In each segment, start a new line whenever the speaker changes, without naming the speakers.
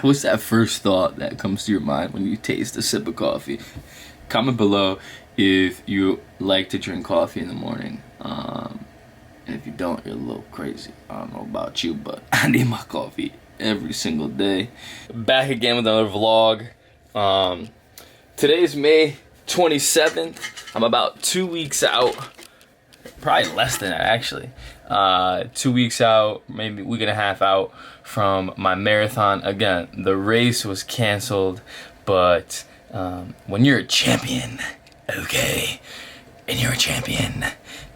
What's that first thought that comes to your mind when you taste a sip of coffee? Comment below if you like to drink coffee in the morning. And if you don't, you're a little crazy. I don't know about you, but I need my coffee every single day. Back again with another vlog. Today's May 27th. I'm about 2 weeks out. Probably less than that, actually. 2 weeks out, maybe a week and a half out from my marathon. Again, the race was canceled, but when you're a champion, okay, and you're a champion,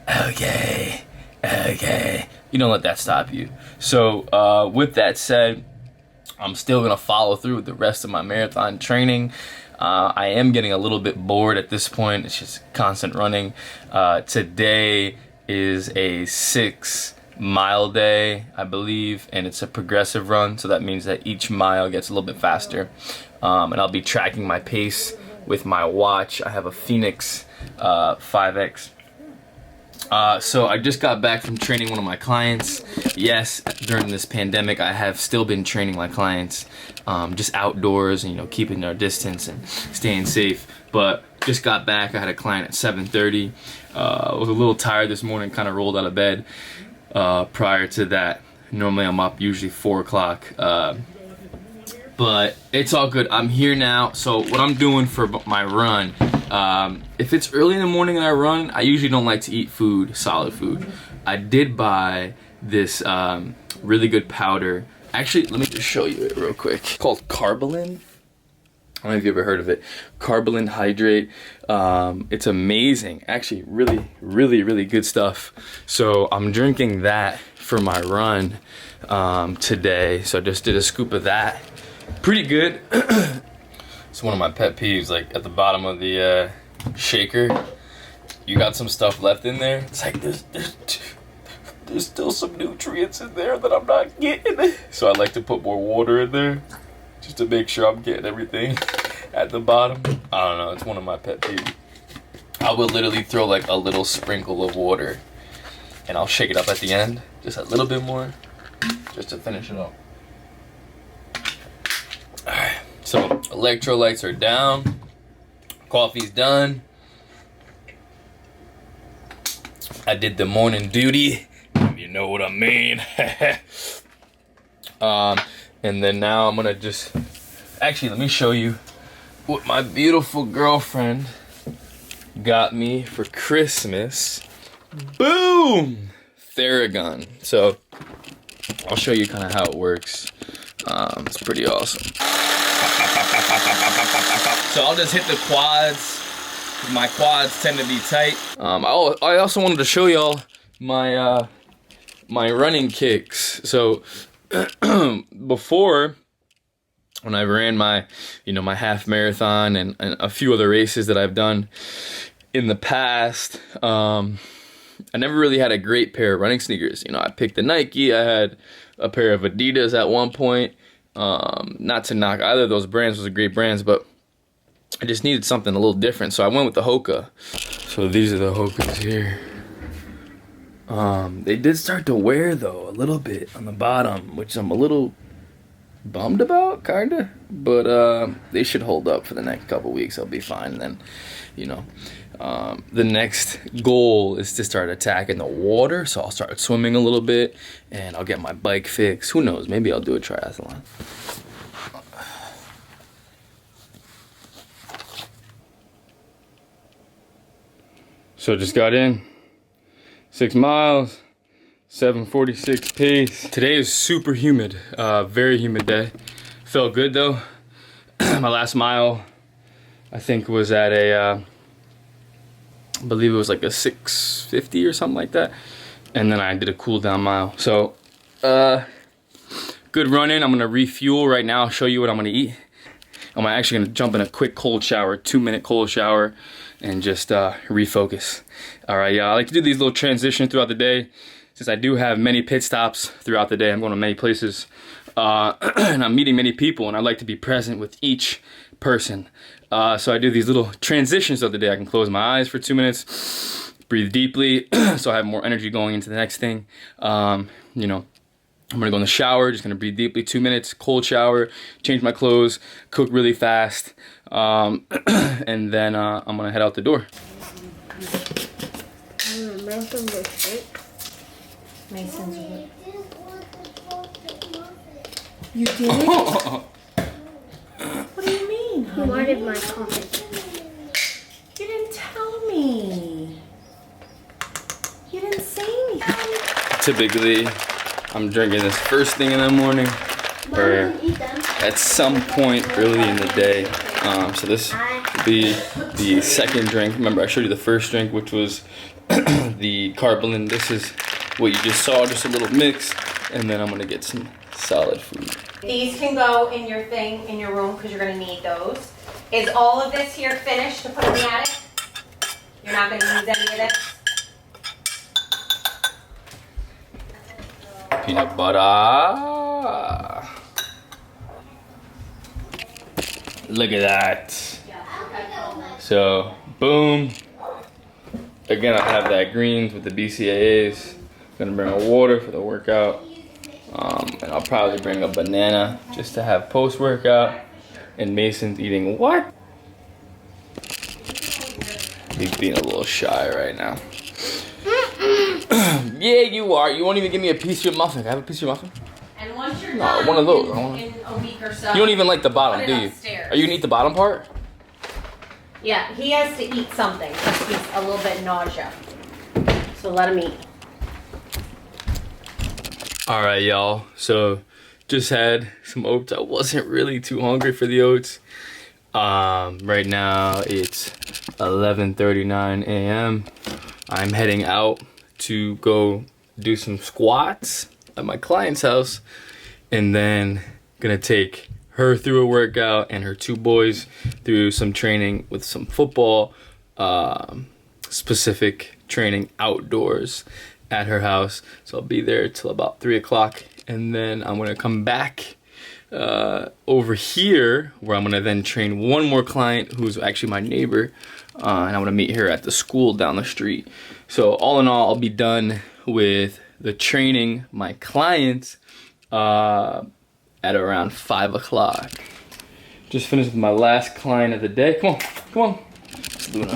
okay, you don't let that stop you. So with that said, I'm still gonna follow through with the rest of my marathon training. I am getting a little bit bored at this point. It's just constant running. Today is a 6-mile day, I believe, and it's a progressive run, so that means that each mile gets a little bit faster. And I'll be tracking my pace with my watch. I have a Phoenix 5X. So I just got back from training one of my clients. Yes, during this pandemic, I have still been training my clients, just outdoors and, you know, keeping their distance and staying safe. But just got back. I had a client at 7:30. I was a little tired this morning, kind of rolled out of bed. Prior to that, normally I'm up usually 4 o'clock. But it's all good. I'm here now. So what I'm doing for my run, if it's early in the morning and I run, I usually don't like to eat food, solid food. I did buy this really good powder. Actually, let me just show you it real quick. It's called Karbolyn. I don't know if you've ever heard of it. Karbolyn Hydrate. It's amazing. Actually, really good stuff. So I'm drinking that for my run today. So I just did a scoop of that. Pretty good. It's one of my pet peeves, like at the bottom of the shaker, you got some stuff left in there. It's like there's still some nutrients in there that I'm not getting. So I like to put more water in there just to make sure I'm getting everything at the bottom. I don't know, it's one of my pet peeves. I would literally throw like a little sprinkle of water and I'll shake it up at the end, just a little bit more, just to finish it up. Alright, so electrolytes are down, coffee's done. I did the morning duty, if you know what I mean. And then now I'm gonna just, actually let me show you what my beautiful girlfriend got me for Christmas. Boom! Theragun. So I'll show you kind of how it works. It's pretty awesome. So I'll just hit the quads. My quads tend to be tight. I also wanted to show y'all my my running kicks. So before, when I ran my, you know, my half marathon and a few other races that I've done in the past, I never really had a great pair of running sneakers. You know, I picked the Nike. I had a pair of Adidas at one point. Not to knock either of those brands, was great brands, but I just needed something a little different, so I went with the Hoka. So these are the Hokas here. They did start to wear though a little bit on the bottom, which I'm a little bummed about, kinda. But they should hold up for the next couple weeks. I'll be fine. And then, you know, the next goal is to start attacking the water. So I'll start swimming a little bit, and I'll get my bike fixed. Who knows? Maybe I'll do a triathlon. So just got in. 6 miles, 7:46 pace. Today is super humid, very humid day. Felt good though. My last mile, I think, was at a, I believe it was like a 6:50 or something like that. And then I did a cool down mile. So, good running. I'm gonna refuel right now. I'll show you what I'm gonna eat. I'm actually gonna jump in a quick cold shower, 2-minute cold shower, and just refocus. All right, y'all. I like to do these little transitions throughout the day. Since I do have many pit stops throughout the day, I'm going to many places, and I'm meeting many people, and I like to be present with each person. So I do these little transitions of the day. I can close my eyes for 2 minutes, breathe deeply, so I have more energy going into the next thing. You know, I'm gonna go in the shower, just gonna breathe deeply, 2 minutes, cold shower, change my clothes, cook really fast, and then I'm gonna head out the door.
Mason's work. You did it? What do you mean, honey?
He wanted my coffee.
You didn't tell me. You didn't say anything.
Typically, I'm drinking this first thing in the morning, or at some point early in the day. So this will be the second drink. Remember, I showed you the first drink, which was the Carbolin. This is what you just saw, just a little mix, and then I'm gonna get some solid food.
These can go in your thing, in your room, because you're gonna need those. Is all of this here finished to put in the attic? You're not gonna use any of this?
Peanut butter. Look at that. So, boom. Again, I have that greens with the BCAAs. Gonna bring a water for the workout. And I'll probably bring a banana just to have post-workout. And Mason's eating what? He's being a little shy right now. Yeah, you are. You won't even give me a piece of your muffin. Can I have a piece of your muffin?
And once you're done,
one of those.
in a week or so.
You don't even like the bottom,
put
do
it
you?
upstairs.
Are you gonna eat the bottom part?
Yeah, he has to eat something because he's a little bit nausea. So let him eat.
All right, y'all. So just had some oats. I wasn't really too hungry for the oats. Right now it's 11:39 a.m. I'm heading out to go do some squats at my client's house, and then gonna take her through a workout and her two boys through some training with some football, specific training outdoors at her house. So I'll be there till about 3 o'clock, and then I'm gonna come back over here where I'm gonna then train one more client who's actually my neighbor, and I'm gonna meet her at the school down the street. So all in all, I'll be done with the training my clients at around 5 o'clock. Just finished with my last client of the day. Come on, come on. It's Luna.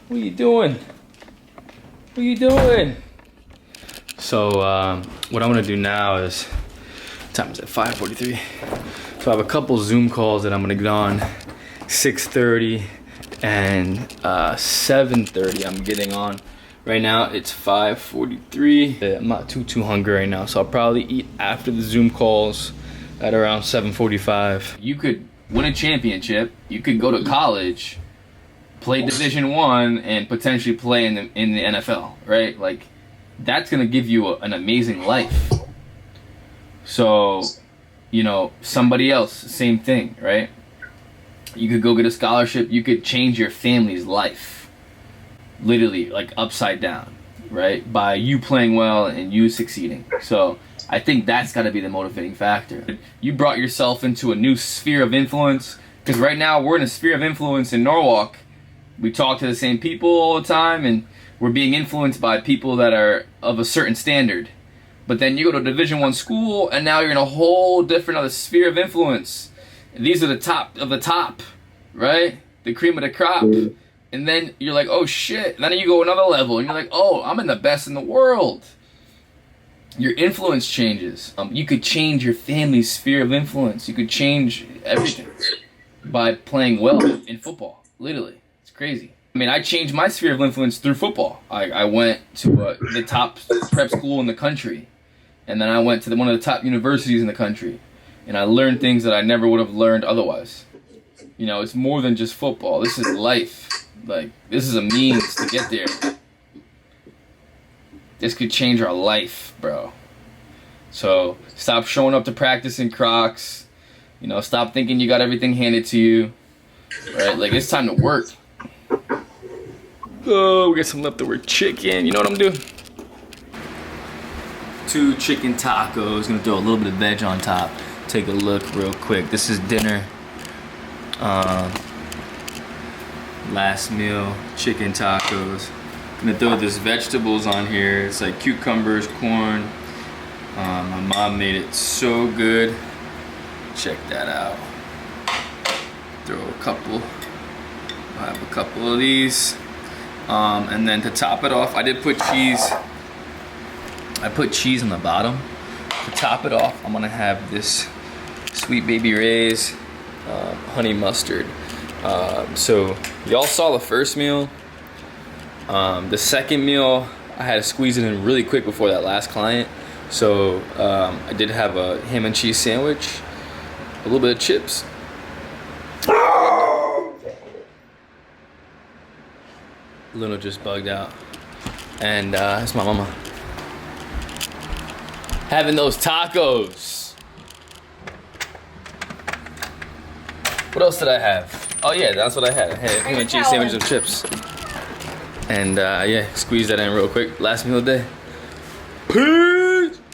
What are you doing? What are you doing? So what I'm gonna do now is, what time is it? 5:43. So I have a couple Zoom calls that I'm gonna get on. 6:30 and 7:30 I'm getting on. Right now it's 5:43. I'm not too hungry right now, so I'll probably eat after the Zoom calls at around 7:45. You could win a championship. You could go to college, play Division I, and potentially play in the NFL, right? Like, that's gonna give you an amazing life. So, you know, somebody else, same thing, right? You could go get a scholarship. You could change your family's life. Literally, like, upside down, right? By you playing well and you succeeding. So I think that's got to be the motivating factor. You brought yourself into a new sphere of influence, because right now we're in a sphere of influence in Norwalk. We talk to the same people all the time, and we're being influenced by people that are of a certain standard. But then you go to a Division I school, and now you're in a whole different other sphere of influence. And these are the top of the top, right? The cream of the crop. And then you're like, oh shit. And then you go another level, and you're like, oh, I'm in the best in the world. Your influence changes. You could change your family's sphere of influence. You could change everything by playing well in football. Literally, it's crazy. I mean, I changed my sphere of influence through football. I went to the top prep school in the country, and then I went to one of the top universities in the country, and I learned things that I never would have learned otherwise. You know, it's more than just football. This is life. Like, this is a means to get there. This could change our life, bro. So stop showing up to practice in Crocs. You know, stop thinking you got everything handed to you. Right? Like, it's time to work. Oh, we got some leftover chicken. You know what I'm doing? 2 chicken tacos. Gonna throw a little bit of veg on top. Take a look real quick. This is dinner. Last meal, chicken tacos. Gonna throw this vegetables on here. It's like cucumbers, corn, My mom made it so good. Check that out. Throw a couple. I have a couple of these. And then to top it off, I did put cheese. I put cheese on the bottom. To top it off, I'm gonna have this Sweet Baby Ray's honey mustard. So y'all saw the first meal. The second meal, I had to squeeze it in really quick before that last client. So I did have a ham and cheese sandwich, a little bit of chips. Luna just bugged out. And that's my mama. Having those tacos. What else did I have? Oh yeah, that's what I had. I had ham and cheese sandwich and chips. And yeah, squeeze that in real quick. Last meal of the day. Peace!